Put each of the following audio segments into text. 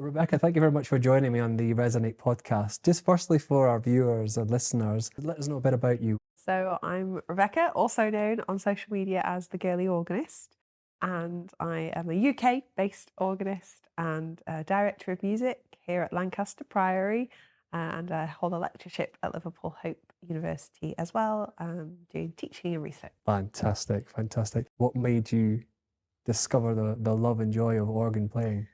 Rebekah, thank you very much for joining me on the Resonate podcast. Just firstly, for our viewers and listeners, let us know a bit about you. So I'm Rebekah, also known on social media as the Girly Organist, and I am a UK-based organist and director of music here at Lancaster Priory, and I hold a lectureship at Liverpool Hope University as well, doing teaching and research. Fantastic, fantastic. What made you discover the love and joy of organ playing?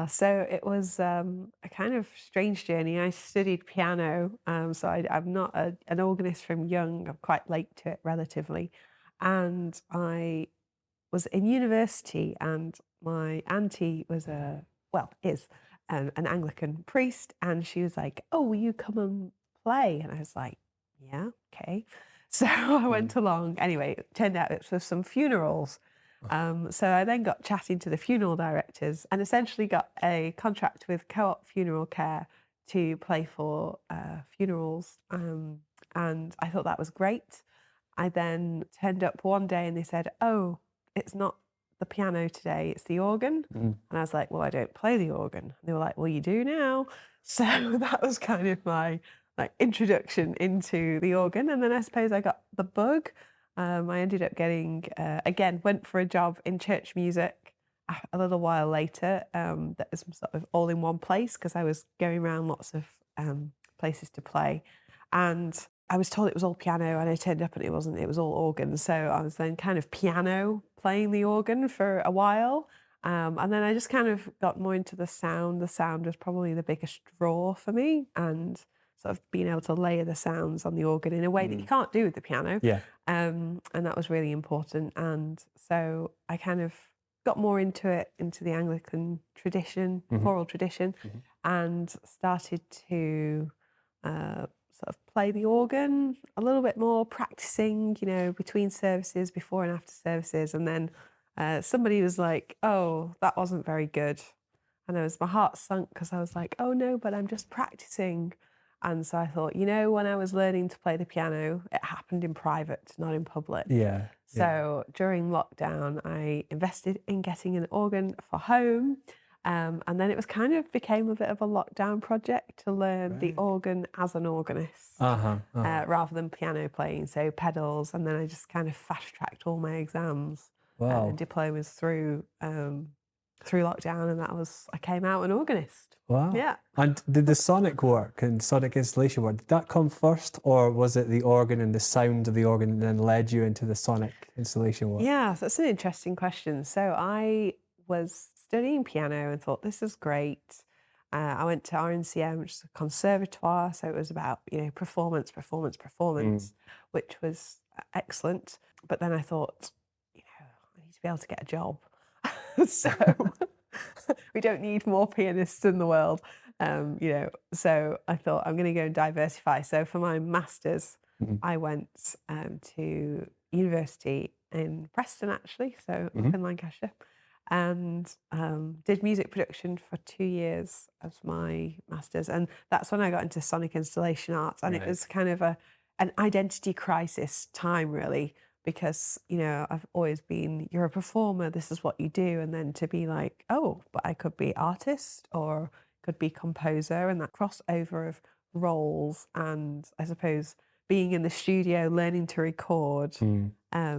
So it was a kind of strange journey. I studied piano, so I'm not an organist from young. I'm quite late to it relatively. And I was in university, and my auntie was is an Anglican priest, and she was like, "Oh, will you come and play?" And I was like, "Yeah, okay." So I went along. Anyway, it turned out it was for some funerals. So I then got chatting to the funeral directors and essentially got a contract with Co-op Funeral Care to play for funerals. And I thought that was great. I then turned up one day and they said, "Oh, it's not the piano today, it's the organ." And I was like, "Well, I don't play the organ." And they were like, "Well, you do now." So that was kind of my introduction into the organ. And then I suppose I got the bug. I ended up getting, again, went for a job in church music a little while later, that was sort of all in one place because I was going around lots of places to play. And I was told it was all piano, and I turned up and it wasn't, it was all organ. So I was then kind of piano playing the organ for a while. And then I just kind of got more into the sound. The sound was probably the biggest draw for me, and sort of being able to layer the sounds on the organ in a way that you can't do with the piano. Yeah. And that was really important. And so I kind of got more into it, into the Anglican tradition, choral tradition, and started to sort of play the organ a little bit more, practicing, between services, before and after services. And then somebody was like, "Oh, that wasn't very good." And my heart sunk because I was like, "Oh no, but I'm just practicing." And so I thought, when I was learning to play the piano, it happened in private, not in public. Yeah. So during lockdown, I invested in getting an organ for home. And then it was kind of became a bit of a lockdown project to learn the organ as an organist rather than piano playing. So pedals, and then I just kind of fast tracked all my exams and diplomas through lockdown, and I came out an organist. Wow. Yeah. And did the sonic work and sonic installation work, did that come first, or was it the organ and the sound of the organ and then led you into the sonic installation work? Yeah, so that's an interesting question. So I was studying piano and thought, this is great. I went to RNCM, which is a conservatoire, so it was about, performance, which was excellent. But then I thought, I need to be able to get a job. So we don't need more pianists in the world, so I thought I'm going to go and diversify. So for my master's, I went to university in Preston, actually, so up in Lancashire, and did music production for 2 years as my master's. And that's when I got into sonic installation arts, and it was kind of an identity crisis time, really, because I've always been, you're a performer, this is what you do, and then to be like, oh, but I could be artist or could be composer, and that crossover of roles, and I suppose being in the studio learning to record. I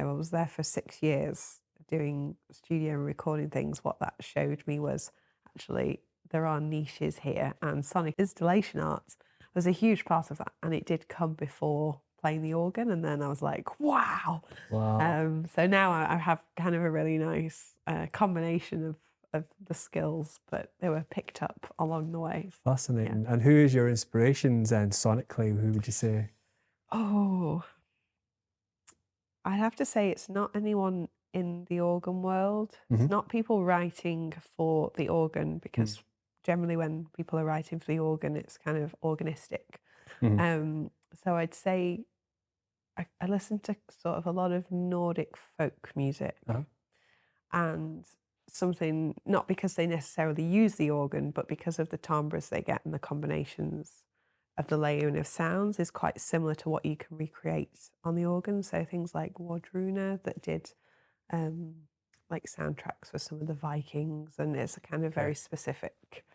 was there for 6 years doing studio and recording things. What that showed me was actually there are niches here, and sonic installation arts was a huge part of that, and it did come before playing the organ. And then I was like, wow. So now I have kind of a really nice combination of the skills, but they were picked up along the way. Fascinating. Yeah. And who is your inspirations then sonically? Who would you say? Oh, I'd have to say it's not anyone in the organ world. It's not people writing for the organ, because generally when people are writing for the organ, it's kind of organistic. So I'd say I listen to sort of a lot of Nordic folk music, and something, not because they necessarily use the organ, but because of the timbres they get and the combinations of the layering of sounds is quite similar to what you can recreate on the organ. So things like Wardruna that did like soundtracks for some of the Vikings, and it's a kind of very specific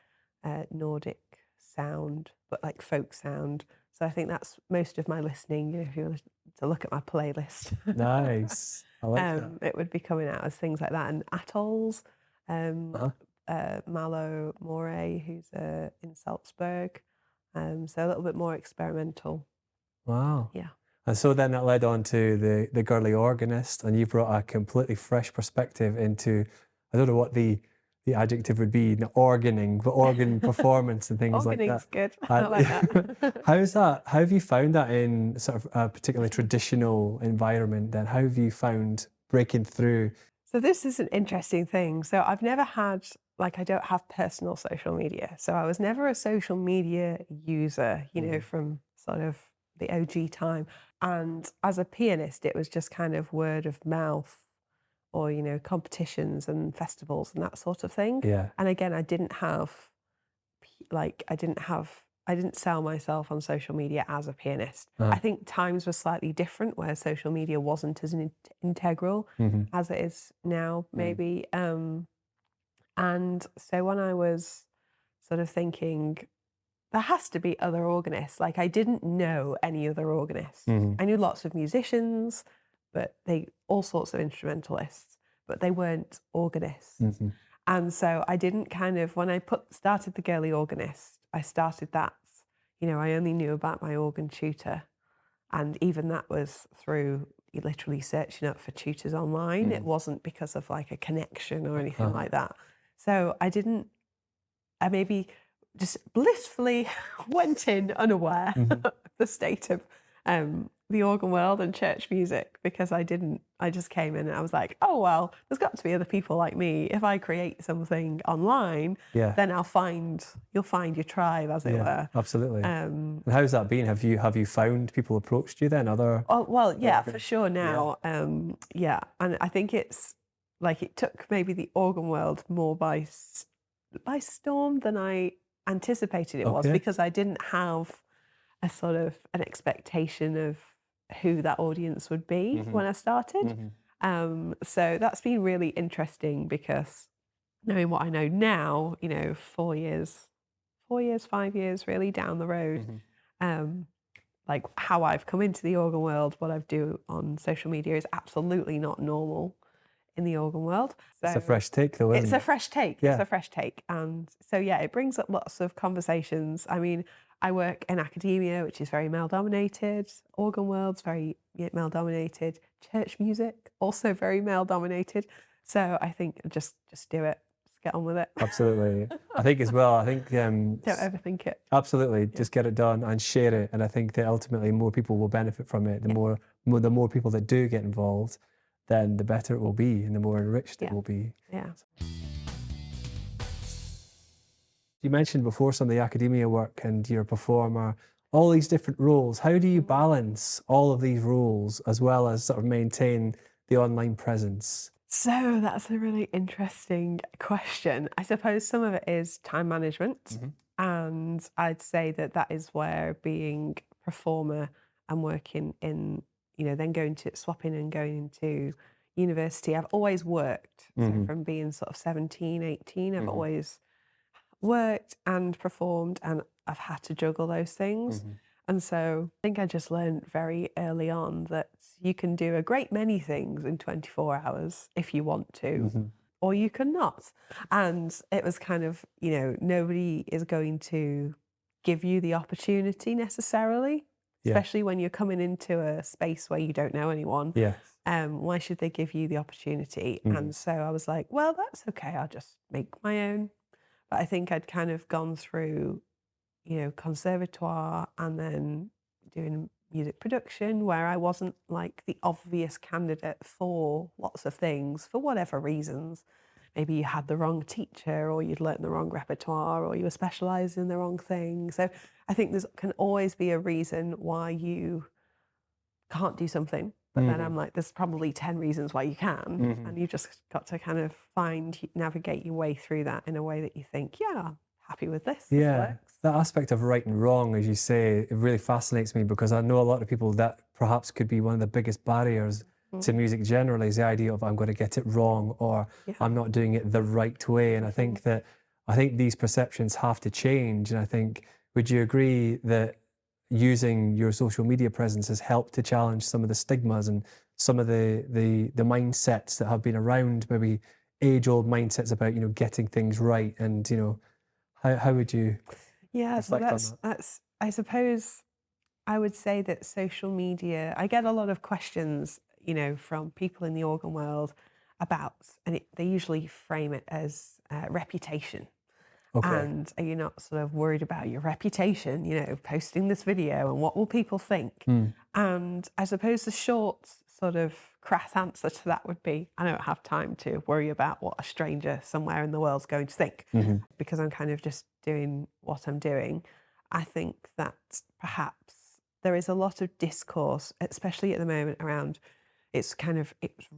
Nordic sound, but like folk sound. So I think that's most of my listening. If you were to look at my playlist, Nice. I like that. it would be coming out as things like that, and atolls. Uh-huh. Malo Moray, who's in Salzburg, so a little bit more experimental. Wow. Yeah. And so then that led on to the Girly Organist, and you brought a completely fresh perspective into, I don't know what the adjective would be, organing, but organ performance and things like that. Organing's good. I like that. How's that? How have you found that in sort of a particularly traditional environment then? How have you found breaking through? So this is an interesting thing. So I've never had, like, I don't have personal social media. So I was never a social media user, you know, from sort of the OG time. And as a pianist, it was just kind of word of mouth or, you know, competitions and festivals and that sort of thing. Yeah. And again, I didn't sell myself on social media as a pianist. I think times were slightly different where social media wasn't as integral as it is now, maybe. And so when I was sort of thinking, there has to be other organists. Like, I didn't know any other organists. I knew lots of musicians, but all sorts of instrumentalists, but they weren't organists. And so I didn't when I started the Girly Organist, I started that, you know, I only knew about my organ tutor. And even that was through literally searching up for tutors online. It wasn't because of like a connection or anything like that. So I maybe just blissfully went in unaware of the state of the organ world and church music, because I just came in and I was like, oh, well, there's got to be other people like me. If I create something online, then you'll find your tribe, as it were. Absolutely. And how's that been? Have you found people approached you then? For sure now. And I think it's like it took maybe the organ world more by storm than I anticipated it was, because I didn't have a sort of an expectation of who that audience would be when I started. So that's been really interesting, because knowing what I know now, you know, 4 years, 5 years really down the road, like how I've come into the organ world, what I do on social media is absolutely not normal in the organ world. So it's a fresh take though, isn't it? It's a fresh take. Yeah. It's a fresh take. And so, it brings up lots of conversations. I mean, I work in academia, which is very male-dominated. Organ world's very male-dominated. Church music, also very male-dominated. So I think just do it. Just get on with it. Absolutely. I think as well, don't overthink it. Absolutely. Just get it done and share it. And I think that ultimately more people will benefit from it. The more people that do get involved, then the better it will be and the more enriched it will be. Yeah. You mentioned before some of the academia work and you're a performer, all these different roles. How do you balance all of these roles as well as sort of maintain the online presence? So that's a really interesting question. I suppose some of it is time management. And I'd say that is where being a performer and working in, you know, then swapping and going into university. I've always worked. So from being sort of 17, 18, I've always worked and performed, and I've had to juggle those things. And so I think I just learned very early on that you can do a great many things in 24 hours if you want to, or you cannot. And it was kind of, you know, nobody is going to give you the opportunity necessarily, especially when you're coming into a space where you don't know anyone. Why should they give you the opportunity? And so I was like, well, that's okay. I'll just make my own. But I think I'd kind of gone through, you know, conservatoire and then doing music production, where I wasn't like the obvious candidate for lots of things for whatever reasons. Maybe you had the wrong teacher, or you'd learnt the wrong repertoire, or you were specialised in the wrong thing. So I think there can always be a reason why you can't do something. But then I'm like, there's probably 10 reasons why you can. And you just got to kind of navigate your way through that in a way that you think, happy with this. This works. That aspect of right and wrong, as you say, it really fascinates me, because I know a lot of people that perhaps could be one of the biggest barriers to music generally is the idea of I'm going to get it wrong, or I'm not doing it the right way. And I think these perceptions have to change. And I think, would you agree that using your social media presence has helped to challenge some of the stigmas and some of the mindsets that have been around, maybe age-old mindsets about, you know, getting things right? And, you know, how would you reflect on that? That's, I suppose I would say that social media, I get a lot of questions, you know, from people in the organ world about, and they usually frame it as reputation. Okay. And are you not sort of worried about your reputation, you know, posting this video and what will people think? And I suppose the short sort of crass answer to that would be, I don't have time to worry about what a stranger somewhere in the world's going to think, because I'm kind of just doing what I'm doing. I think that perhaps there is a lot of discourse, especially at the moment, around it's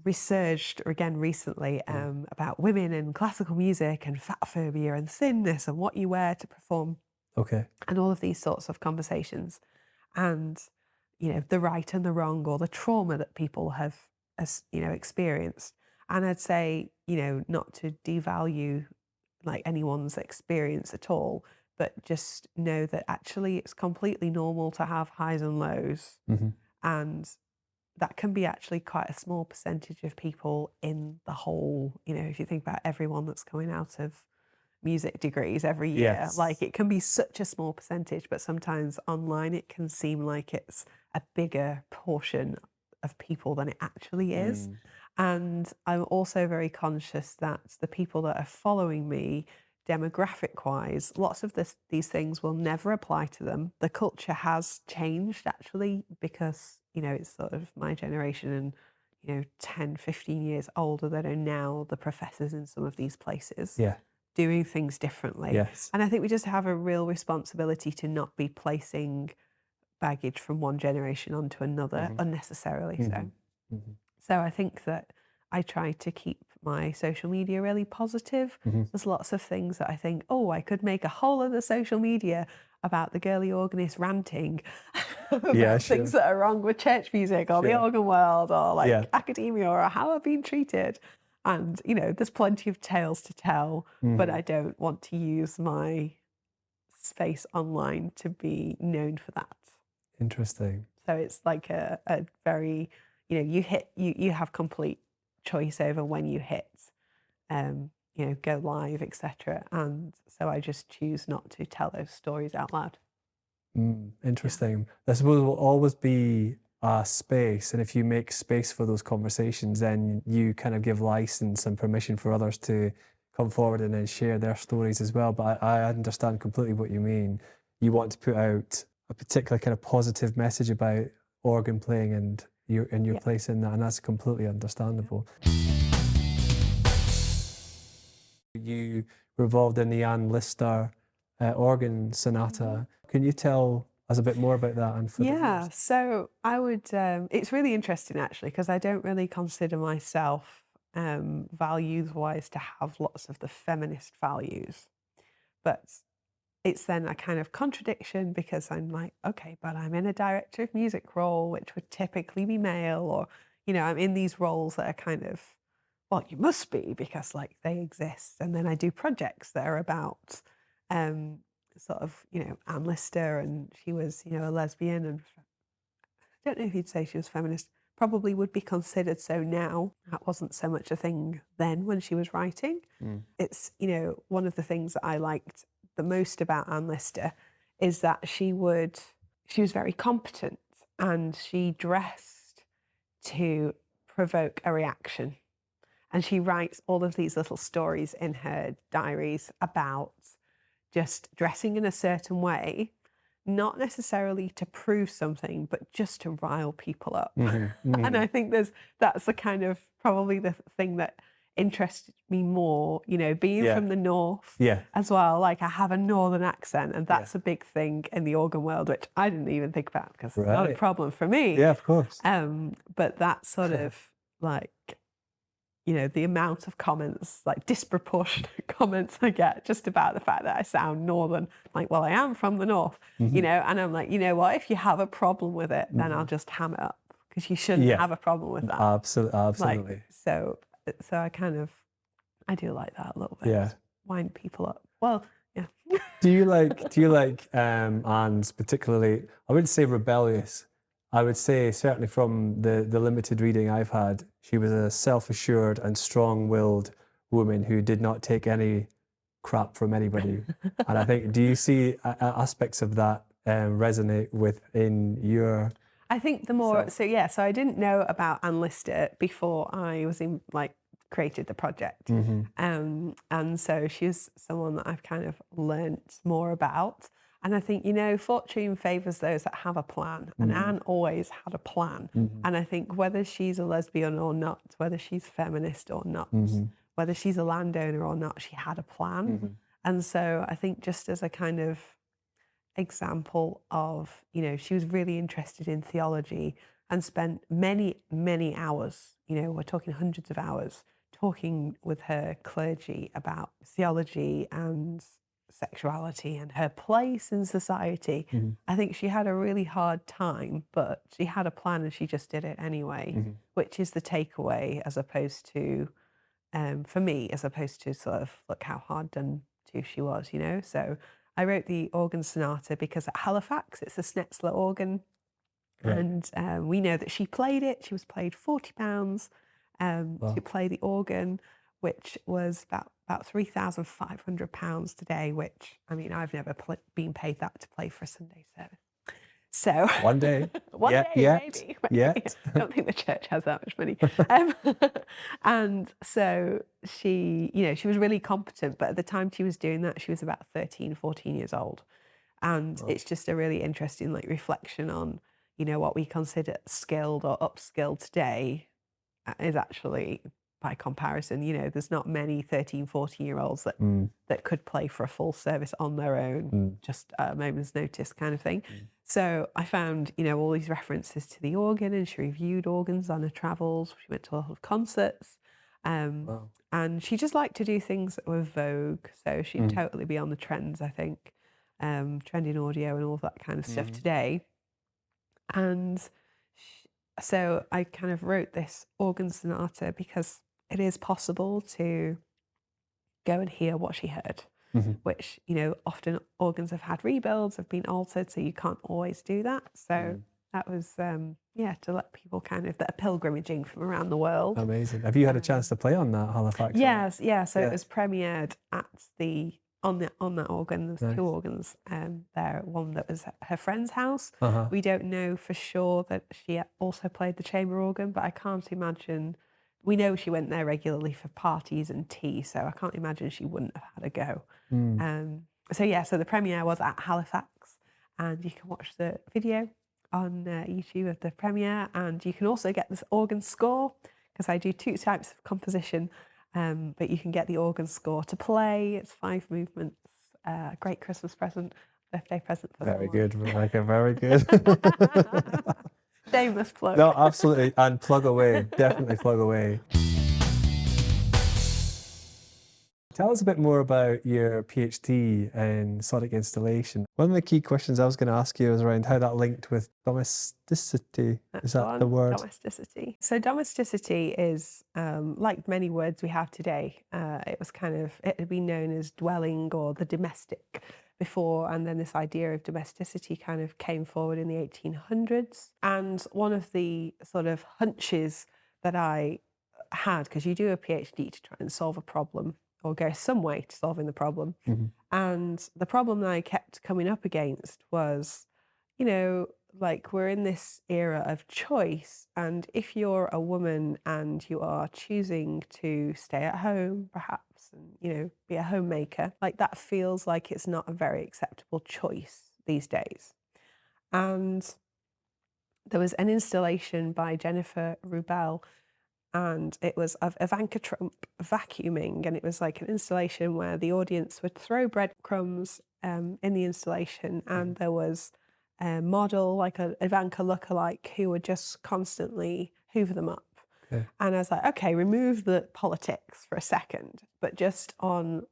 resurged again recently about women and classical music and fat phobia and thinness and what you wear to perform. Okay. And all of these sorts of conversations, and you know, the right and the wrong, or the trauma that people have, you know, experienced. And I'd say, you know, not to devalue like anyone's experience at all, but just know that actually it's completely normal to have highs and lows, and that can be actually quite a small percentage of people in the whole, you know, if you think about everyone that's coming out of music degrees every year, like it can be such a small percentage, but sometimes online it can seem like it's a bigger portion of people than it actually is. And I'm also very conscious that the people that are following me demographic wise, lots of these things will never apply to them. The culture has changed actually, because, you know, it's sort of my generation and, you know, 10, 15 years older that are now the professors in some of these places. Doing things differently. And I think we just have a real responsibility to not be placing baggage from one generation onto another unnecessarily. So I think that I try to keep my social media really positive. There's lots of things that I think, oh, I could make a whole other social media about the Girly Organist ranting about things that are wrong with church music or the organ world, or like academia, or how I've been treated. And, you know, there's plenty of tales to tell, but I don't want to use my space online to be known for that. Interesting. So it's like a very, you know, you have complete choice over when you hit, you know, go live, etc. And so I just choose not to tell those stories out loud. Interesting. I suppose it will always be a space, and if you make space for those conversations, then you kind of give license and permission for others to come forward and then share their stories as well. But I understand completely what you mean. You want to put out a particular kind of positive message about organ playing and your place in that, and that's completely understandable. You were involved in the Euan Lister organ sonata. Can you tell us a bit more about that? And so I would, it's really interesting actually, because I don't really consider myself values-wise to have lots of the feminist values, but it's then a kind of contradiction, because I'm like, okay, but I'm in a director of music role, which would typically be male, or, you know, I'm in these roles that are kind of, well, you must be, because like they exist. And then I do projects that are about sort of, you know, Euan Lister, and she was, you know, a lesbian, and I don't know if you'd say she was feminist, probably would be considered so now. That wasn't so much a thing then when she was writing. It's, you know, one of the things that I liked the most about Euan Lister is that she was very competent, and she dressed to provoke a reaction. And she writes all of these little stories in her diaries about just dressing in a certain way, not necessarily to prove something, but just to rile people up. And I think that's the kind of probably the thing that interested me more, you know, being from the north as well. Like I have a northern accent, and that's a big thing in the organ world, which I didn't even think about, because it's not a problem for me. Yeah, of course. But that sort of like, you know, the amount of comments, like disproportionate comments I get just about the fact that I sound northern. Like, well, I am from the north, you know, and I'm like, you know what, if you have a problem with it, then I'll just ham it up, because you shouldn't Yeah. have a problem with that. Absolutely. Like, so I do like that a little bit. Yeah. Wind people up. Well, yeah. Do you like Anne's particularly, I wouldn't say rebellious. I would say certainly from the limited reading I've had, she was a self-assured and strong-willed woman who did not take any crap from anybody. And I think, do you see aspects of that resonate within your... I think the more, so I didn't know about Anne Lister before I was created the project. And so she's someone that I've kind of learnt more about. And I think, fortune favours those that have a plan. And Anne always had a plan. And I think whether she's a lesbian or not, whether she's feminist or not, whether she's a landowner or not, she had a plan. And so I think just as a kind of example of, she was really interested in theology and spent many, many hours, we're talking hundreds of hours, talking with her clergy about theology and sexuality and her place in society. I think she had a really hard time, but she had a plan and she just did it anyway, which is the takeaway, as opposed to, for me, as opposed to sort of, look how hard done to she was, So I wrote the organ sonata because at Halifax, it's a Schnetzler organ. Right. And we know that she played it. She was paid £40 to play the organ, which was about £3,500 today, which, I mean, I've never been paid that to play for a Sunday service. So one day, maybe. I don't think the church has that much money. And so she was really competent, but at the time she was doing that, she was about 13, 14 years old. And it's just a really interesting reflection on, what we consider skilled or upskilled today is actually, by comparison, there's not many 13, 14-year-olds that could play for a full service on their own, just a moment's notice kind of thing. So I found, all these references to the organ, and she reviewed organs on her travels. She went to a lot of concerts. And she just liked to do things that were vogue. So she'd totally be on the trends, I think, trending audio and all that kind of stuff today. And so I kind of wrote this organ sonata because it is possible to go and hear what she heard, which, often organs have had rebuilds, have been altered, so you can't always do that. So that was, to let people that are pilgrimaging from around the world. Amazing. Have you had a chance to play on that Halifax? Yes, so it was premiered at on that organ. There was two organs there. One that was her friend's house. We don't know for sure that she also played the chamber organ, but I can't imagine. We know she went there regularly for parties and tea, so I can't imagine she wouldn't have had a go. So the premiere was at Halifax, and you can watch the video on YouTube of the premiere, and you can also get this organ score, because I do two types of composition. But you can get the organ score to play. It's 5 movements. Great Christmas present, birthday present for Very good, Rebekah, very good. Shameless plug. No, absolutely. And plug away. Definitely plug away. Tell us a bit more about your PhD in sonic installation. One of the key questions I was going to ask you was around how that linked with domesticity. Is that the word? Domesticity. So domesticity is, like many words we have today, it had been known as dwelling or the domestic before, and then this idea of domesticity kind of came forward in the 1800s. And one of the sort of hunches that I had, because you do a PhD to try and solve a problem, or go some way to solving the problem. And the problem that I kept coming up against was, we're in this era of choice. And if you're a woman and you are choosing to stay at home, perhaps, and, be a homemaker, that feels like it's not a very acceptable choice these days. And there was an installation by Jennifer Rubel, and it was of Ivanka Trump vacuuming, and it was like an installation where the audience would throw breadcrumbs in the installation, and there was a model, like an Ivanka lookalike, who would just constantly hoover them up. And I was like, okay, remove the politics for a second, but just on,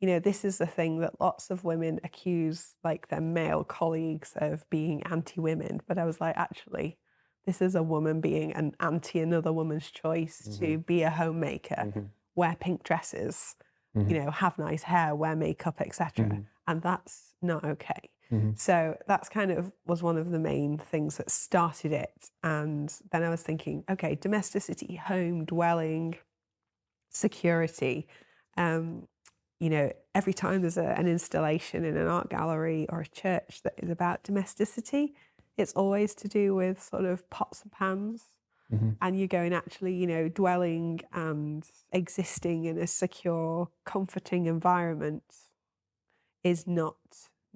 this is the thing that lots of women accuse their male colleagues of being anti-women, but I was like, actually, this is a woman being an anti another woman's choice to be a homemaker, wear pink dresses, you know, have nice hair, wear makeup, etc. And that's not okay. So that's kind of was one of the main things that started it. And then I was thinking, okay, domesticity, home, dwelling, security. You know, every time there's an installation in an art gallery or a church that is about domesticity, it's always to do with sort of pots and pans. And you're going actually, you know, dwelling and existing in a secure, comforting environment is not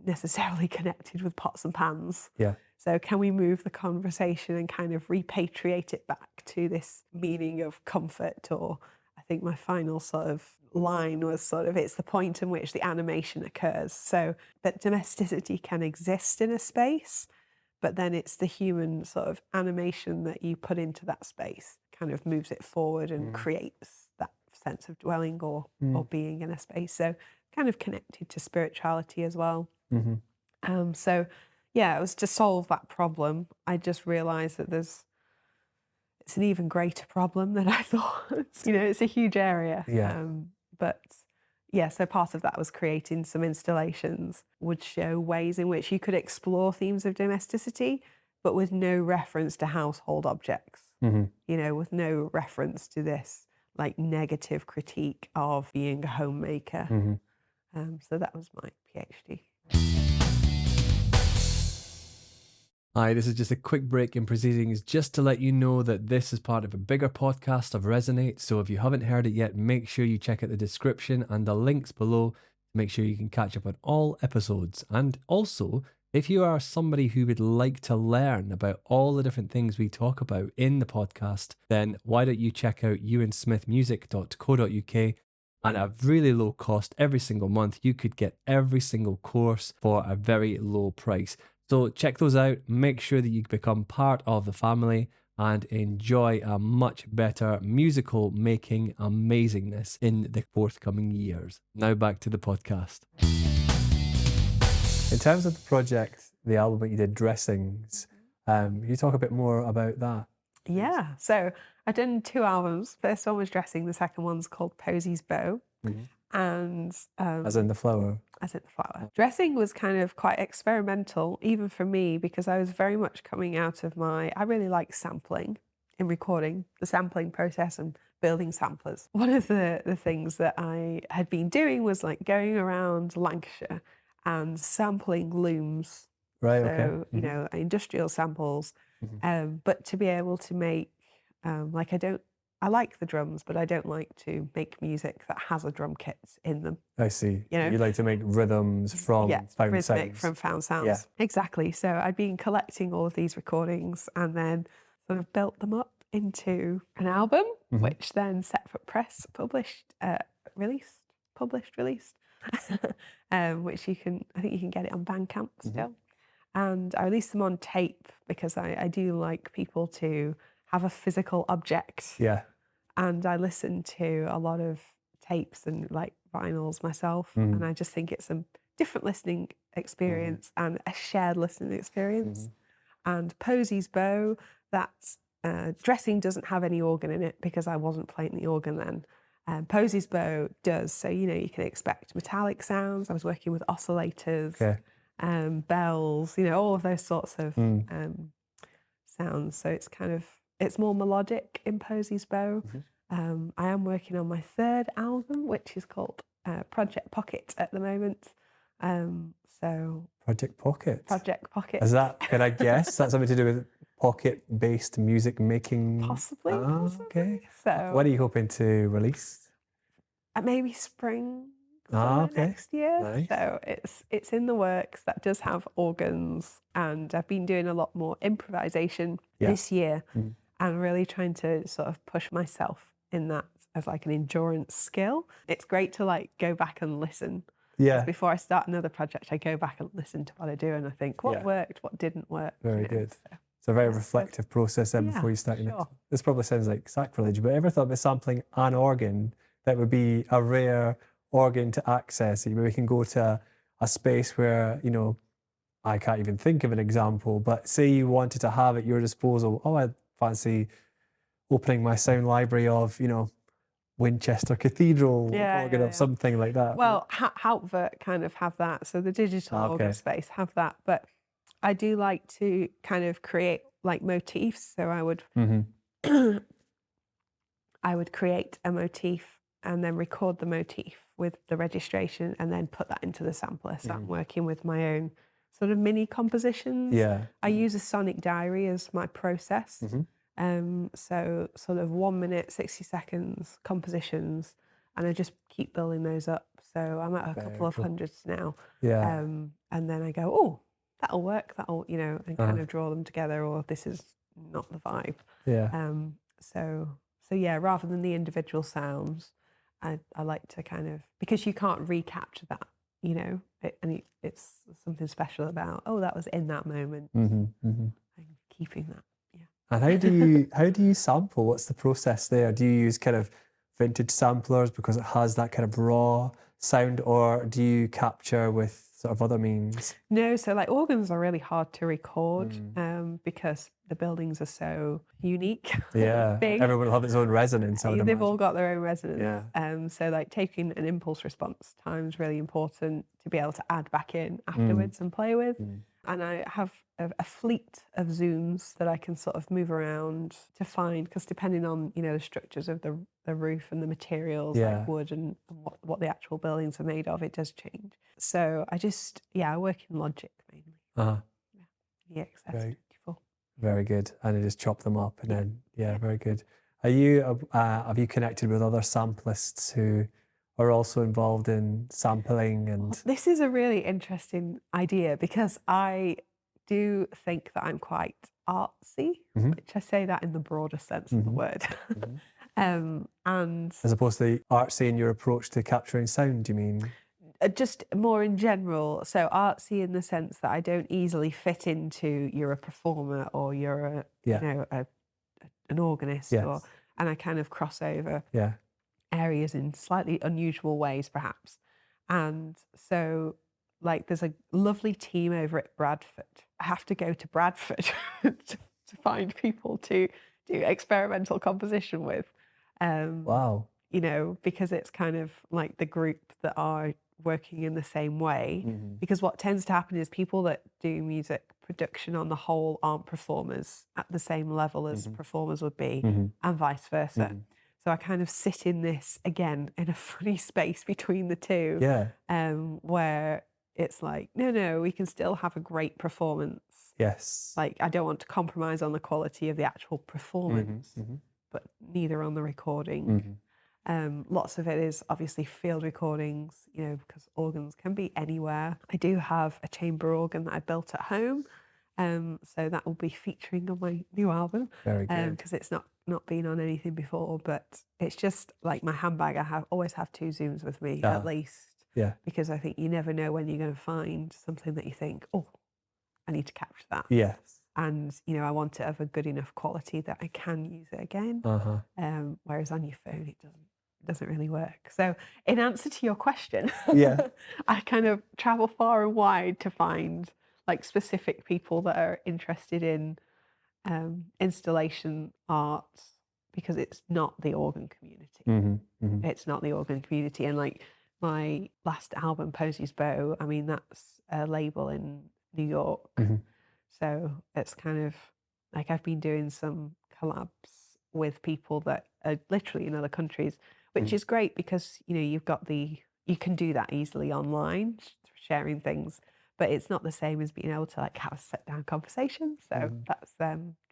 necessarily connected with pots and pans. Yeah. So can we move the conversation and kind of repatriate it back to this meaning of comfort? Or I think my final sort of line was sort of, it's the point in which the animation occurs. So that domesticity can exist in a space, but then it's the human sort of animation that you put into that space kind of moves it forward and creates that sense of dwelling or being in a space. So kind of connected to spirituality as well. So yeah, it was to solve that problem. I just realized that it's an even greater problem than I thought. You know, it's a huge area. Yeah. But yeah, so part of that was creating some installations would show ways in which you could explore themes of domesticity, but with no reference to household objects, you know, with no reference to this like negative critique of being a homemaker. So that was my PhD. Hi, this is just a quick break in proceedings just to let you know that this is part of a bigger podcast of Resonate. So if you haven't heard it yet, make sure you check out the description and the links below to make sure you can catch up on all episodes. And also, if you are somebody who would like to learn about all the different things we talk about in the podcast, then why don't you check out euansmithmusic.co.uk. And at a really low cost, every single month, you could get every single course for a very low price. So check those out, make sure that you become part of the family and enjoy a much better musical making amazingness in the forthcoming years. Now back to the podcast. In terms of the project, the album that you did, Dressings, can you talk a bit more about that? Yeah, so I've done 2 albums. First one was Dressing, the second one's called Posey's Bow. And As in the flower? As in the flower. Dressing was kind of quite experimental, even for me, because I was very much coming out of I really like sampling in recording, the sampling process and building samplers. One of the things that I had been doing was like going around Lancashire and sampling looms. Right, so, okay. you know, industrial samples, but to be able to make, like I like the drums, but I don't like to make music that has a drum kit in them. I see. You know? You like to make rhythms from found rhythmic sounds. from found sounds. Yeah. Exactly. So I'd been collecting all of these recordings and then sort of built them up into an album, which then Separate Press released, which I think you can get it on Bandcamp still. And I released them on tape because I do like people to have a physical object. Yeah. And I listen to a lot of tapes and like vinyls myself. And I just think it's a different listening experience and a shared listening experience. And Posey's Bow, that's Dressing doesn't have any organ in it because I wasn't playing the organ then. Posey's Bow does. So, you know, you can expect metallic sounds. I was working with oscillators, bells, you know, all of those sorts of sounds. So it's kind of, it's more melodic in Posey's Bow. I am working on my 3rd album, which is called Project Pocket at the moment. So Project Pocket? Project Pocket. Is that, can I guess, that's something to do with pocket-based music making? Possibly. Okay. So When are you hoping to release? Maybe spring Okay. next year. Nice. So it's in the works. That does have organs, and I've been doing a lot more improvisation this year and really trying to sort of push myself in that as like an endurance skill. It's great to like go back and listen. Yeah. Before I start another project, I go back and listen to what I do and I think what worked, what didn't work. Very good. So. It's a very reflective process then before you start your next. This probably sounds like sacrilege, but ever thought about sampling an organ that would be a rare organ to access? Maybe we can go to a space where, you know, I can't even think of an example, but say you wanted to have at your disposal, oh, I fancy opening my sound library of, Winchester Cathedral Yeah, organ yeah, or yeah. something like that. Well, Halpert kind of have that. So the digital organ Okay. space have that. But I do like to kind of create like motifs. So I would Mm-hmm. I would create a motif and then record the motif with the registration and then put that into the sampler. So I'm working with my own sort of mini compositions. Yeah. I use a sonic diary as my process. So sort of 1 minute, 60 seconds compositions, and I just keep building those up. So I'm at a couple of hundreds now. Yeah. And then I go, oh, that'll work. That'll, and kind of draw them together, or this is not the vibe. Yeah. So yeah, rather than the individual sounds, I like to kind of, because you can't recapture that, it's something special about, oh, that was in that moment, and keeping that. Yeah. And how do you sample? What's the process there? Do you use kind of vintage samplers because it has that kind of raw sound, or do you capture with sort of other means? No, so like organs are really hard to record because the buildings are so unique. Yeah, big. everyone will have its own resonance, I would They've imagine. all got their own resonance. Yeah. So like taking an impulse response time is really important to be able to add back in afterwards and play with. And I have a fleet of zooms that I can sort of move around to find, because depending on, the structures of the roof and the materials, like wood and what the actual buildings are made of, it does change. So I work in Logic mainly. Yeah, EXS24. Very good. And I just chop them up and then, very good. Have you connected with other samplists who are also involved in sampling? And this is a really interesting idea, because I do think that I'm quite artsy, which I say that in the broader sense of the word. And as opposed to the artsy in your approach to capturing sound, do you mean? Just more in general. So artsy in the sense that I don't easily fit into you're a performer or you're an organist, Yes. and I kind of cross over Yeah. areas in slightly unusual ways, perhaps. And so, like, there's a lovely team over at Bradford. I have to go to Bradford to find people to do experimental composition with. Wow. Because it's kind of like the group that are working in the same way. Because what tends to happen is people that do music production on the whole aren't performers at the same level as performers would be, and vice versa. So I kind of sit in this, again, in a funny space between the two, where it's like, no, we can still have a great performance. Yes. Like, I don't want to compromise on the quality of the actual performance, but neither on the recording. Lots of it is obviously field recordings, because organs can be anywhere. I do have a chamber organ that I built at home, so that will be featuring on my new album. Very good. Because it's not been on anything before, but it's just like my handbag. I always have 2 Zooms with me at least. Yeah. Because I think you never know when you're going to find something that you think, oh, I need to capture that. Yes. And I want it of a good enough quality that I can use it again. Whereas on your phone, it doesn't really work. So in answer to your question, I kind of travel far and wide to find like specific people that are interested in installation art, because it's not the organ community. It's not the organ community. And like my last album, Posey's Bow, I mean, that's a label in New York. So it's kind of like I've been doing some collabs with people that are literally in other countries, which is great because, you can do that easily online, sharing things, but it's not the same as being able to like have a sit down conversation. So that's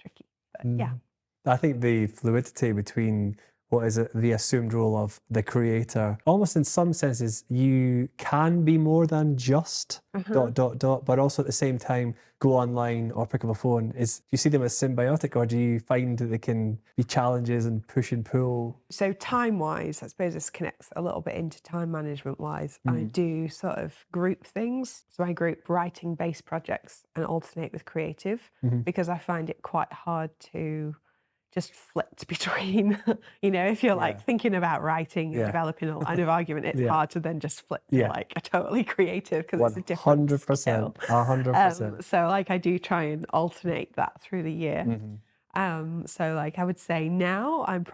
tricky, but yeah. I think the fluidity between what is the assumed role of the creator, almost in some senses, you can be more than just ... but also at the same time go online or pick up a phone. Do you see them as symbiotic, or do you find that they can be challenges and push and pull? So time-wise, I suppose this connects a little bit into time management-wise. I do sort of group things. So I group writing-based projects and alternate with creative, because I find it quite hard to just flipped between, you know, if you're like thinking about writing and Yeah. developing a line of argument, it's Yeah. hard to then just flip to Yeah. like a totally creative because it's a different 100%. skill. 100%. So like I do try and alternate that through the year. Mm-hmm. So like I would say now I'm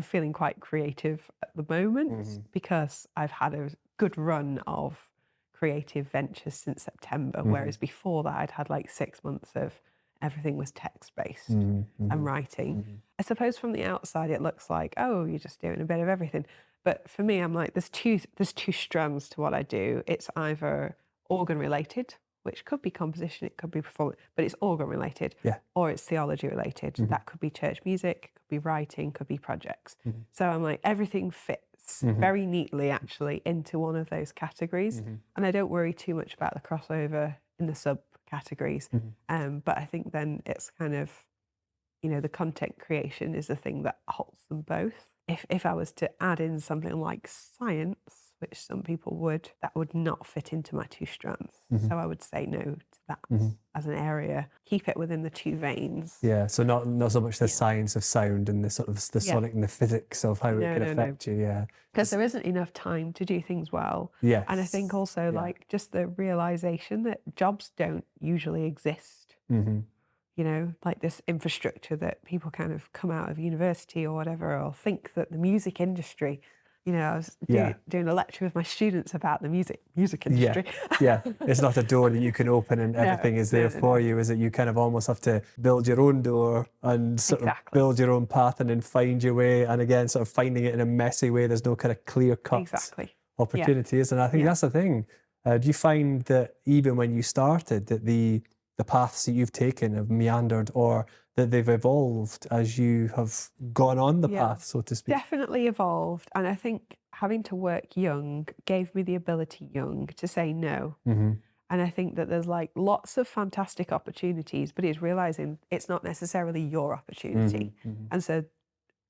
feeling quite creative at the moment because I've had a good run of creative ventures since September, whereas before that I'd had like 6 months of everything was text-based and writing. I suppose from the outside it looks like, oh, you're just doing a bit of everything. But for me, I'm like, there's two strands to what I do. It's either organ related, which could be composition, it could be performance, but it's organ related, or it's theology related. That could be church music, could be writing, could be projects. So I'm like, everything fits very neatly actually into one of those categories. And I don't worry too much about the crossover in the subcategories. But I think then it's kind of, you know, the content creation is the thing that holds them both. If I was to add in something like science, which some people would, that would not fit into my two strands. So I would say no to that as an area. Keep it within the two veins. Yeah, so not so much the science of sound and the sort of the sonic and the physics of how it can affect you. Yeah, because there isn't enough time to do things well. Yes. And I think also like just the realization that jobs don't usually exist. You know, like this infrastructure that people kind of come out of university or whatever, or think that the music industry, you know, I was doing a lecture with my students about the music industry. Yeah, it's not a door that you can open and everything is there for you, is it? You kind of almost have to build your own door and sort of build your own path and then find your way. And again, sort of finding it in a messy way. There's no kind of clear cut opportunities. And I think that's the thing. Do you find that even when you started, that the paths that you've taken have meandered, or that they've evolved as you have gone on the path, so to speak? Definitely evolved. And I think having to work young gave me the ability young to say no. And I think that there's like lots of fantastic opportunities, but it's realizing it's not necessarily your opportunity. And so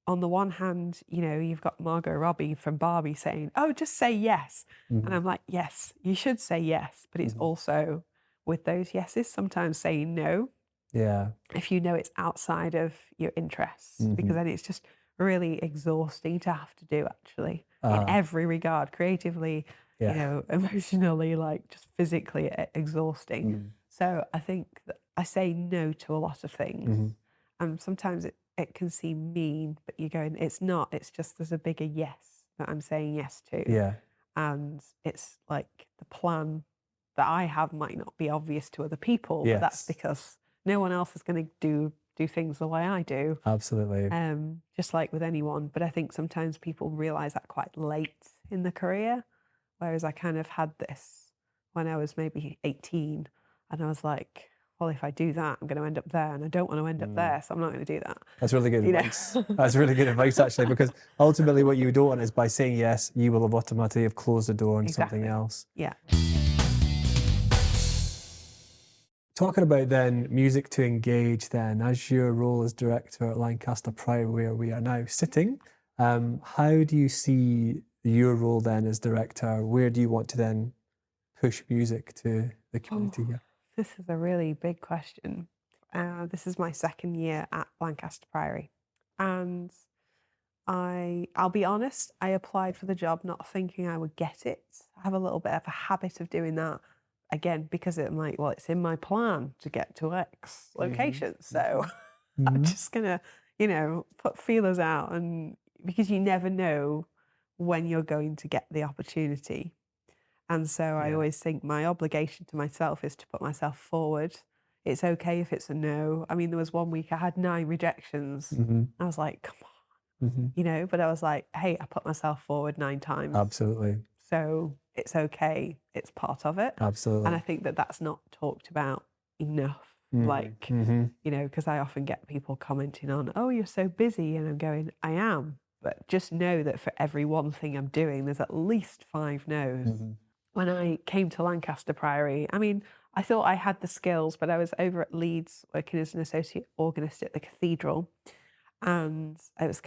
on the one hand, you know, you've got Margot Robbie from Barbie saying, oh, just say yes. And I'm like, yes, you should say yes. But it's also with those yeses, sometimes saying no. Yeah. If you know it's outside of your interests, because then it's just really exhausting to have to do actually in every regard, creatively, you know, emotionally, like just physically exhausting. So I think that I say no to a lot of things. And sometimes it can seem mean, but you're going, it's not, it's just there's a bigger yes that I'm saying yes to. Yeah. And it's like the plan that I have might not be obvious to other people, but that's because no one else is going to do things the way I do. Absolutely. Just like with anyone. But I think sometimes people realize that quite late in the career, whereas I kind of had this when I was maybe 18, and I was like, well, if I do that, I'm going to end up there, and I don't want to end up there, so I'm not going to do that. That's really good advice. That's really good advice, actually, because ultimately what you don't want is by saying yes, you will have automatically have closed the door on something else. Yeah. Talking about then music to engage then, as your role as director at Lancaster Priory, where we are now sitting, how do you see your role then as director? Where do you want to then push music to the community here? This is a really big question. This is my second year at Lancaster Priory. And I'll be honest, I applied for the job not thinking I would get it. I have a little bit of a habit of doing that. Again, because I'm like, well, it's in my plan to get to X location. So I'm just going to, you know, put feelers out, and because you never know when you're going to get the opportunity. And so I always think my obligation to myself is to put myself forward. It's okay if it's a no. I mean, there was one week I had 9 rejections. I was like, come on, you know, but I was like, hey, I put myself forward 9 times. Absolutely. So it's okay. It's part of it. Absolutely. And I think that that's not talked about enough. Like, you know, because I often get people commenting on, oh, you're so busy. And I'm going, I am. But just know that for every one thing I'm doing, there's at least 5 no's. When I came to Lancaster Priory, I mean, I thought I had the skills, but I was over at Leeds working as an associate organist at the cathedral. And it was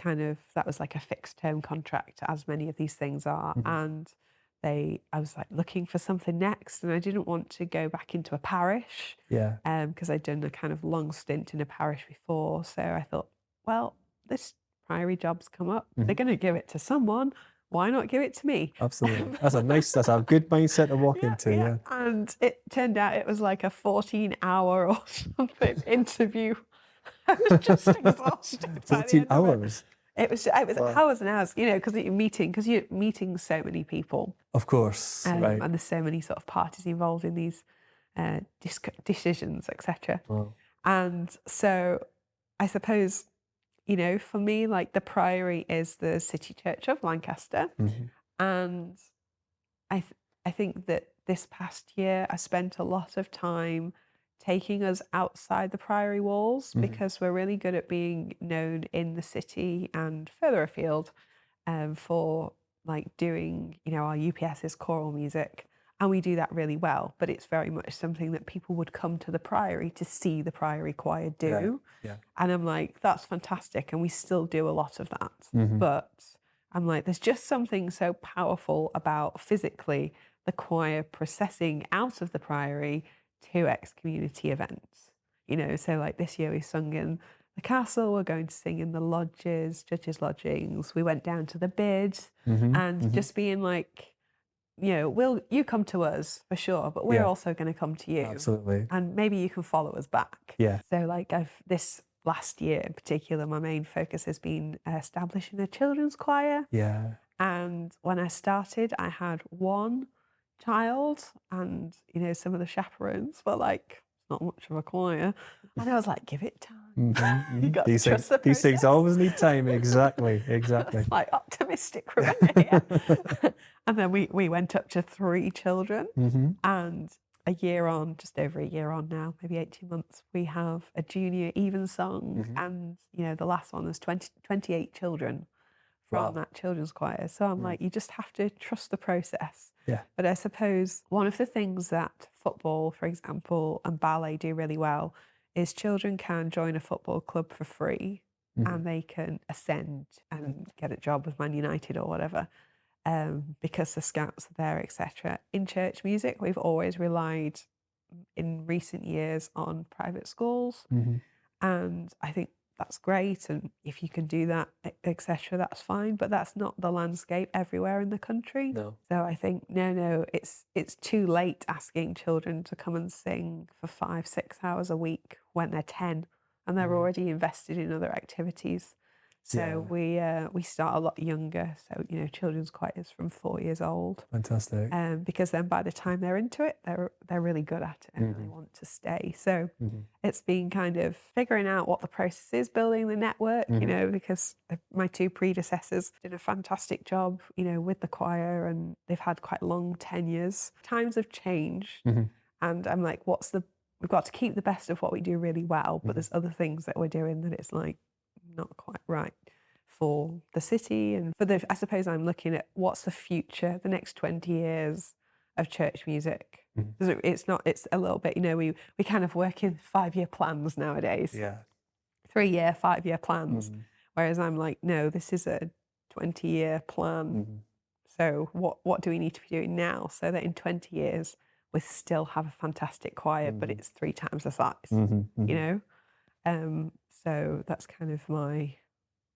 that was like a fixed term contract, as many of these things are. And I was like looking for something next, and I didn't want to go back into a parish. Because I'd done a kind of long stint in a parish before. So I thought, well, this priory job's come up. They're going to give it to someone. Why not give it to me? Absolutely. That's a good mindset to walk into. Yeah. And it turned out it was like a 14-hour or something interview. I was just exhausted. 14 hours. It was hours and hours, because you're meeting so many people. Of course, right. And there's so many sort of parties involved in these decisions, etc. Wow. And so I suppose, for me, like the priory is the City Church of Lancaster. And I think that this past year I spent a lot of time taking us outside the priory walls, because we're really good at being known in the city and further afield for like doing, our UPS's choral music. And we do that really well, but it's very much something that people would come to the priory to see the priory choir do. Yeah. And I'm like, that's fantastic. And we still do a lot of that. But I'm like, there's just something so powerful about physically the choir processing out of the priory to ex-community events. So like this year we sung in the castle, we're going to sing in the lodges, judges' lodgings. We went down to the bid and just being like, you come to us for sure, but we're also going to come to you. Absolutely. And maybe you can follow us back. Yeah. So like this last year in particular, my main focus has been establishing a children's choir. Yeah. And when I started, I had one child, and some of the chaperones were like, not much of a choir, and I was like, give it time. You got to trust the process. These things always need time. Exactly. It's like optimistic Rebekah. And then we went up to 3 children, and a year on, just over a year on now, maybe 18 months, we have a junior even song, and the last one was 28 children from that children's choir. So I'm like, you just have to trust the process. Yeah. But I suppose one of the things that football, for example, and ballet do really well is children can join a football club for free, and they can ascend and get a job with Man United or whatever, because the scouts are there, etc. In church music, we've always relied in recent years on private schools, and I think that's great, and if you can do that, etc., that's fine, but that's not the landscape everywhere in the country. No. So I think it's too late asking children to come and sing for 5-6 hours a week when they're 10 and they're already invested in other activities. So we start a lot younger. So children's choirs from 4 years old. Fantastic. Because then by the time they're into it, they're really good at it and they want to stay. So it's been kind of figuring out what the process is, building the network. Because my 2 predecessors did a fantastic job, with the choir, and they've had quite long tenures. Times have changed, and I'm like, we've got to keep the best of what we do really well, but there's other things that we're doing that it's like not quite right for the city and for I suppose I'm looking at what's the future, the next 20 years of church music. It's a little bit, we kind of work in 5-year plans nowadays. Yeah. 3-year, 5-year plans. Whereas I'm like, no, this is a 20-year plan. So what do we need to be doing now so that in 20 years we still have a fantastic choir, but it's 3 times the size, So that's kind of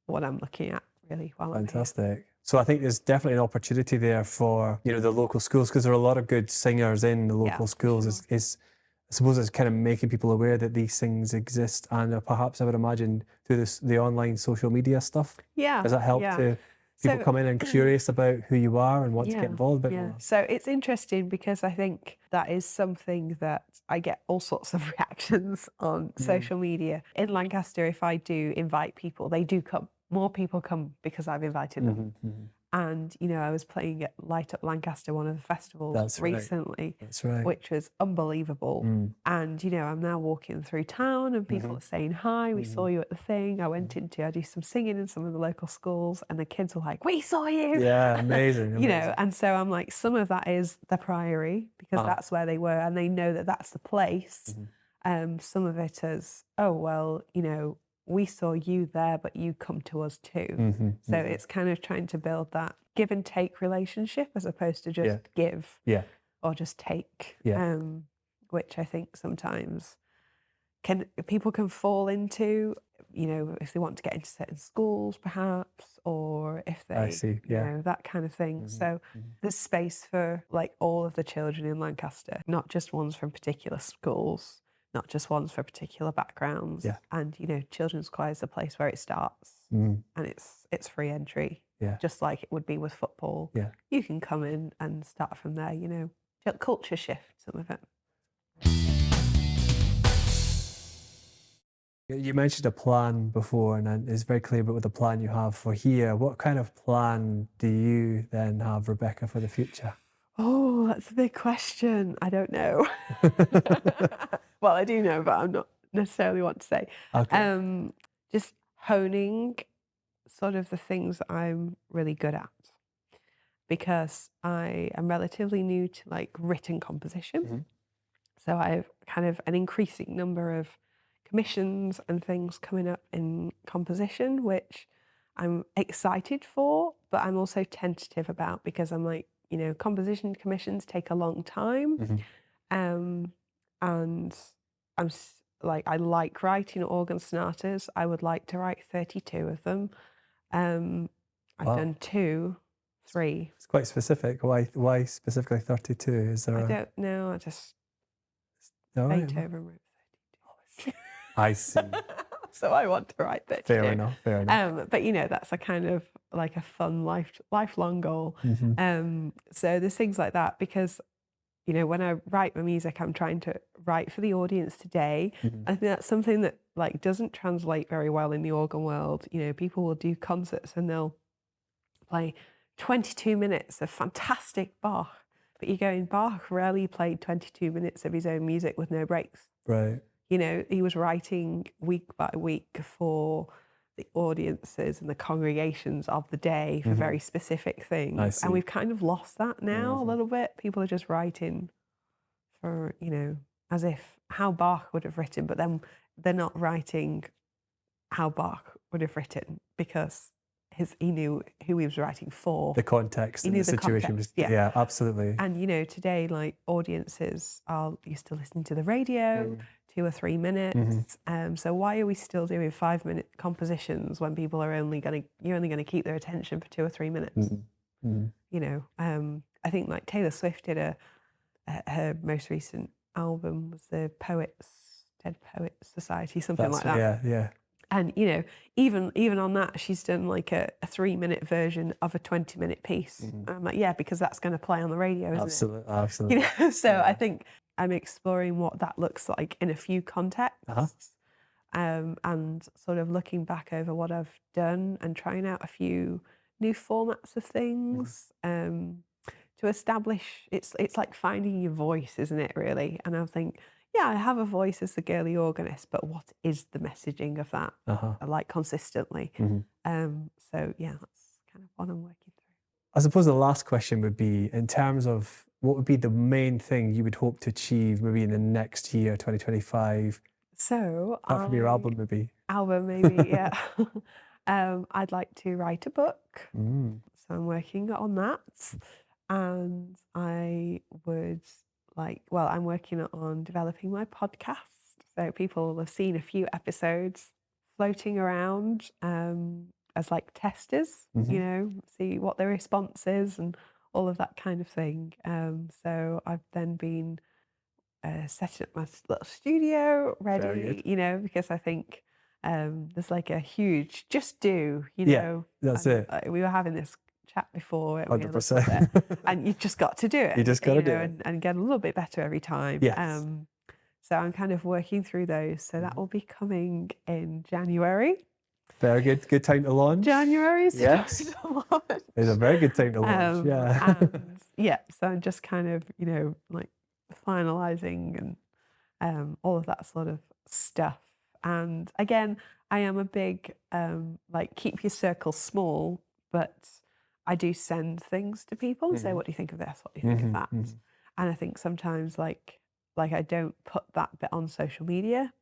what I'm looking at really while Fantastic. I'm here. So I think there's definitely an opportunity there for the local schools, because there are a lot of good singers in the local schools. Sure. I suppose it's kind of making people aware that these things exist, and perhaps I would imagine through the online social media stuff. Yeah. Does that help to people come in and curious about who you are and want to get involved a bit more? So it's interesting because I think that is something that I get all sorts of reactions on social media. In Lancaster, if I do invite people, they do come. More people come because I've invited them. And, I was playing at Light Up Lancaster, one of the festivals recently, which was unbelievable. And, I'm now walking through town and people are saying, hi, we saw you at the thing. I do some singing in some of the local schools, and the kids were like, we saw you. Yeah, amazing. And so I'm like, some of that is the priory because that's where they were and they know that that's the place. Some of it is, oh, well, we saw you there, but you come to us too. So it's kind of trying to build that give and take relationship as opposed to just give or just take, which I think sometimes people can fall into you know, if they want to get into certain schools, perhaps, or if I they, see. you Yeah. know, that kind of thing. Mhm, So mhm. there's space for like all of the children in Lancaster, not just ones from particular schools, not just ones for particular backgrounds. Yeah. And, you know, children's choir is the place where it starts, Mm. and it's free entry, Yeah. just like it would be with football. Yeah. You can come in and start from there, you know. Culture shift, some of it. You mentioned a plan before, and it's very clear about what the plan you have for here. What kind of plan do you then have, Rebekah, for the future? Oh, that's a big question. I don't know. Well, I do know, but I'm not necessarily what to say. Okay. Just honing sort of the things that I'm really good at, because I am relatively new to like written composition. Mhm. So I have kind of an increasing number of commissions and things coming up in composition, which I'm excited for, but I'm also tentative about, because I'm like, you know, composition commissions take a long time. Mhm. Um, and like, I like writing organ sonatas. I would like to write 32 of them. I've Wow. done 2, 3. It's quite specific. Why specifically 32? Is there I a... don't know. I just All right. Beethoven wrote 32. I see. So I want to write 32. Fair enough. Fair enough. But you know, that's a kind of like a fun lifelong goal. Mhm. So there's things like that, because you know, when I write my music, I'm trying to write for the audience today. Mhm. I think that's something that like doesn't translate very well in the organ world. You know, people will do concerts and they'll play 22 minutes of fantastic Bach, but you're going, Bach rarely played 22 minutes of his own music with no breaks. Right. You know, he was writing week by week for the audiences and the congregations of the day for very specific things. see. And we've kind of lost that now a Mhm. little bit. People are just writing for, you know, as if how Bach would have written, but then they're not writing how Bach would have written, because he knew who he was writing for. The context He and knew the the situation context, was... yeah. Yeah, absolutely. And you know, today like audiences are used to listening to the radio, 2 or 3 minutes. So why are we still doing 5-minute compositions when people are you're only gonna keep their attention for 2 or 3 minutes? Mhm. Mhm. You know, I think like Taylor Swift did her most recent album was the Dead Poets Society, something like that. Yeah, yeah. And you know, even on that, she's done like a 3-minute version of a 20-minute piece. And I'm like, yeah, because that's going to play on the radio, isn't Absolutely. it? Absolutely. You know, so Yeah. I think I'm exploring what that looks like in a few contexts, and sort of looking back over what I've done and trying out a few new formats of things. To establish, it's like finding your voice, isn't it, really? And I think, yeah, I have a voice as the girly organist, but what is the messaging of that, Uh-huh. like consistently? Mhm. So yeah, that's kind of what I'm working through. I suppose the last question would be, in terms of what would be the main thing you would hope to achieve maybe in the next year, 2025, So apart from your album, maybe? album maybe, yeah. I'd like to write a book, Mm. so I'm working on that, and I would well, I'm working on developing my podcast, so people will have seen a few episodes floating around as like testers, you know, see what their response is and all of that kind of thing. So I've then been setting up my little studio Very ready, good. you know, because I think there's like a huge just do, you Yeah, know. that's and, it. we were having this chat before, weren't we, a little 100%. bit, and you've just got to do it. You just got to you do know, it. and get a little bit better every time. Yes. So I'm kind of working through those. So that will be coming in January. Very good. Good time to launch. January is Yes. the time to launch. It's a very good time to launch. Yeah. And yeah, so I'm just kind of, you know, like finalizing and all of that sort of stuff. And again, I am a big like keep your circle small, but I do send things to people and say, what do you think of this? What do you think of that? And I think sometimes like I don't put that bit on social media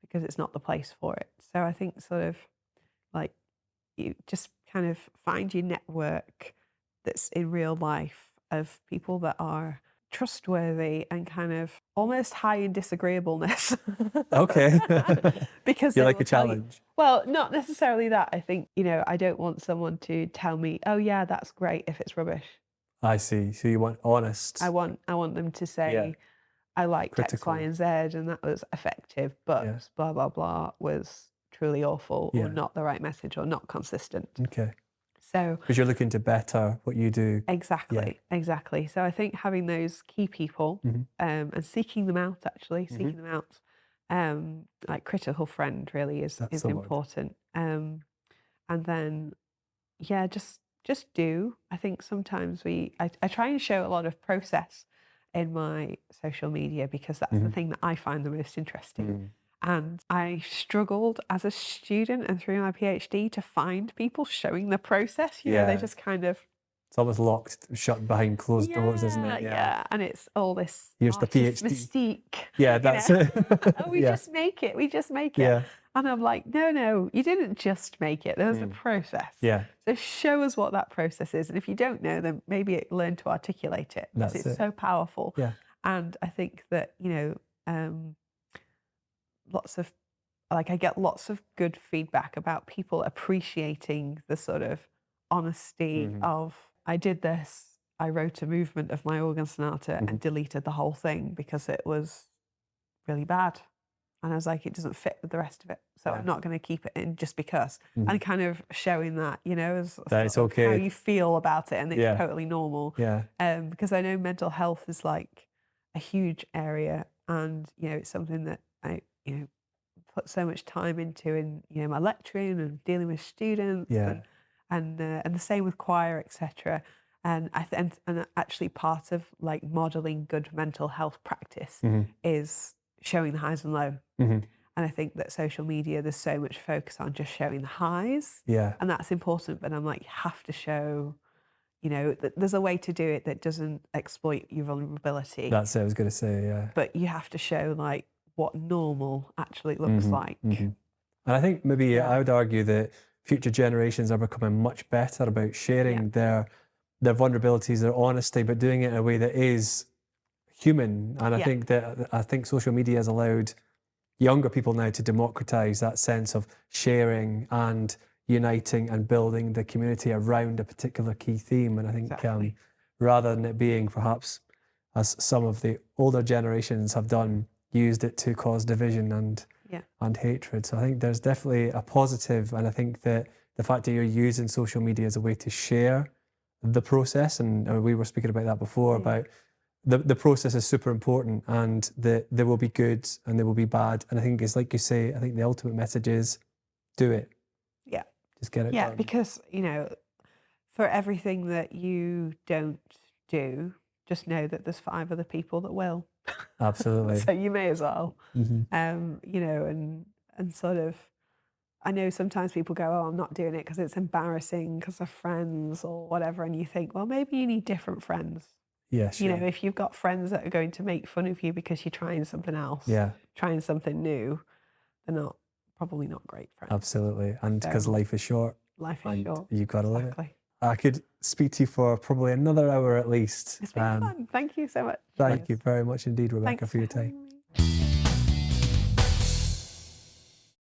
because it's not the place for it. So I think sort of like you just kind of find your network that's in real life of people that are trustworthy and kind of almost high in disagreeableness. Okay. Because You they like will a tell you, challenge? well, not necessarily that. I think, I don't want someone to tell me, oh yeah, that's great if it's rubbish. I see. So you want honest, I want them to yeah, say, I liked X, Y, critical. and Z, and that was effective, but Yeah, blah, blah, blah was truly awful or yeah. not the right message or not consistent. Okay. So Because you're looking to better what you do. Yeah. exactly, exactly. So I think having those key people Mhm. and seeking them out, actually, Mhm. seeking them out, like critical friend really That's is the word. important. And then, yeah, just do. I think sometimes I try and show a lot of process in my social media because that's the Mhm. thing that I find the most interesting. Mm. And I struggled as a student and through my PhD to find people showing the process. They Yeah. just kind of, It's almost locked, shut behind closed doors, isn't yeah, it? Yeah. yeah. And it's all this Here's the artist PhD. mystique, Yeah, that's it. Oh, we Yeah. just make it. We just make it. Yeah. And I'm like, no, you didn't just make it. There was a Mm. process. Yeah. So show us what that process is. And if you don't know, then maybe learn to articulate it because That's it's it. so powerful. Yeah. And I think that, lots of, like, I get lots of good feedback about people appreciating the sort of honesty Mhm. of, I did this, I wrote a movement of my organ sonata Mhm. and deleted the whole thing because it was really bad. And I was like, it doesn't fit with the rest of it. So Yeah. I'm not going to keep it in just because. Mhm. And kind of showing that, as That it's sort of how okay. you feel about it and it's Yeah. totally normal. Yeah. Because I know mental health is like a huge area and, it's something that I, put so much time into in, my lecturing and dealing with students Yeah. and the same with choir, etc. And and actually part of like modeling good mental health practice Mhm. is showing the highs and lows. Mhm. And I think that social media, there's so much focus on just showing the highs, Yeah. and that's important. But I'm like, you have to show, that there's a way to do it that doesn't exploit your vulnerability, That's it. I was going to say, yeah. but you have to show like what normal actually looks Mhm. like. Mhm. And I think maybe Yeah. I would argue that future generations are becoming much better about sharing their vulnerabilities, their honesty, but doing it in a way that is human. And I Yeah. think social media has allowed younger people now to democratize that sense of sharing and uniting and building the community around a particular key theme. And I think Exactly. rather than it being perhaps, as some of the older generations have done, used it to cause division and hatred. So I think there's definitely a positive, and I think that the fact that you're using social media as a way to share the process, and we were speaking about that before, about the process is super important, and that there will be good and there will be bad. And I think it's like you say, I think the ultimate message is do it. Yeah. Just get it Yeah, done. because, for everything that you don't do, just know that there's 5 other people that will. Absolutely. So you may as well. Mhm. And sort of, I know sometimes people go, oh, I'm not doing it because it's embarrassing because of friends or whatever. And you think, well, maybe you need different friends. Yeah, sure. If you've got friends that are going to make fun of you because you're trying something else, Yeah, trying something new, they're probably not great friends. absolutely. And because So, life is short, life is and short. you've got to live it. Exactly. I could speak to you for probably another hour at least. It's been fun. Thank you so much. Thank you very much indeed, Rebekah, Thanks for your for time. having me.